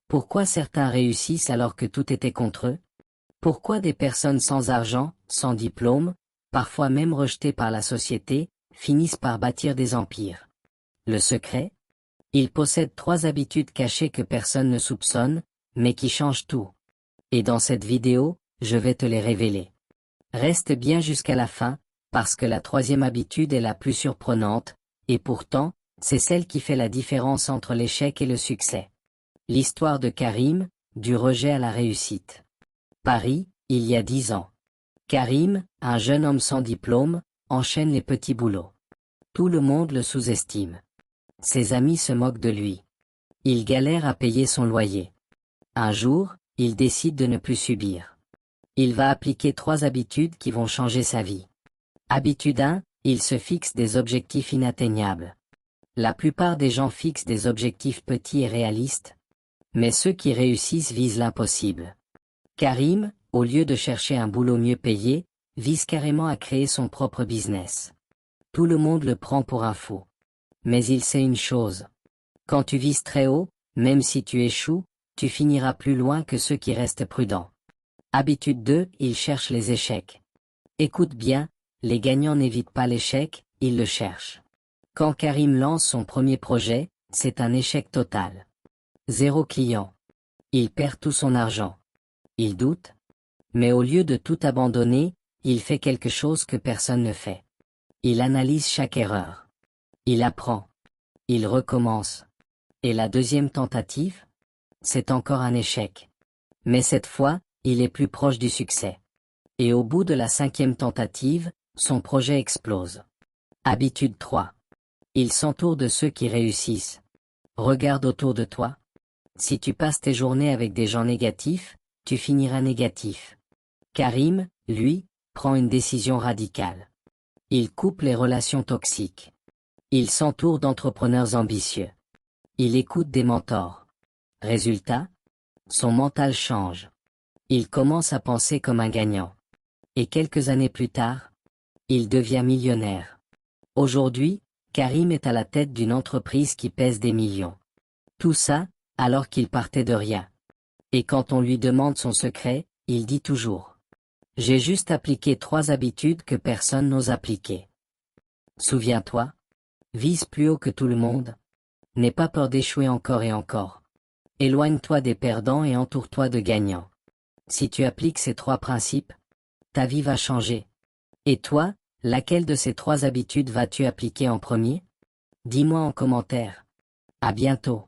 Pourquoi certains réussissent alors que tout était contre eux? Pourquoi des personnes sans argent, sans diplôme, parfois même rejetées par la société, finissent par bâtir des empires? Le secret? Ils possèdent 3 habitudes cachées que personne ne soupçonne, mais qui changent tout. Et dans cette vidéo, je vais te les révéler. Reste bien jusqu'à la fin, parce que la 3e habitude est la plus surprenante, et pourtant, c'est celle qui fait la différence entre l'échec et le succès. L'histoire de Karim, du rejet à la réussite. Paris, il y a 10 ans. Karim, un jeune homme sans diplôme, enchaîne les petits boulots. Tout le monde le sous-estime. Ses amis se moquent de lui. Il galère à payer son loyer. Un jour, il décide de ne plus subir. Il va appliquer 3 habitudes qui vont changer sa vie. Habitude 1, il se fixe des objectifs inatteignables. La plupart des gens fixent des objectifs petits et réalistes, mais ceux qui réussissent visent l'impossible. Karim, au lieu de chercher un boulot mieux payé, vise carrément à créer son propre business. Tout le monde le prend pour un fou. Mais il sait une chose. Quand tu vises très haut, même si tu échoues, tu finiras plus loin que ceux qui restent prudents. Habitude 2, il cherche les échecs. Écoute bien, les gagnants n'évitent pas l'échec, ils le cherchent. Quand Karim lance son premier projet, c'est un échec total. 0 client. Il perd tout son argent. Il doute. Mais au lieu de tout abandonner, il fait quelque chose que personne ne fait. Il analyse chaque erreur. Il apprend. Il recommence. Et la 2e tentative? C'est encore un échec. Mais cette fois, il est plus proche du succès. Et au bout de la 5e tentative, son projet explose. Habitude 3. Il s'entoure de ceux qui réussissent. Regarde autour de toi. Si tu passes tes journées avec des gens négatifs, tu finiras négatif. Karim, lui, prend une décision radicale. Il coupe les relations toxiques. Il s'entoure d'entrepreneurs ambitieux. Il écoute des mentors. Résultat? Son mental change. Il commence à penser comme un gagnant. Et quelques années plus tard, il devient millionnaire. Aujourd'hui, Karim est à la tête d'une entreprise qui pèse des millions. Tout ça, alors qu'il partait de rien. Et quand on lui demande son secret, il dit toujours: j'ai juste appliqué 3 habitudes que personne n'ose appliquer. Souviens-toi. Vise plus haut que tout le monde. N'aie pas peur d'échouer encore et encore. Éloigne-toi des perdants et entoure-toi de gagnants. Si tu appliques ces 3 principes, ta vie va changer. Et toi, laquelle de ces 3 habitudes vas-tu appliquer en premier? Dis-moi en commentaire. À bientôt.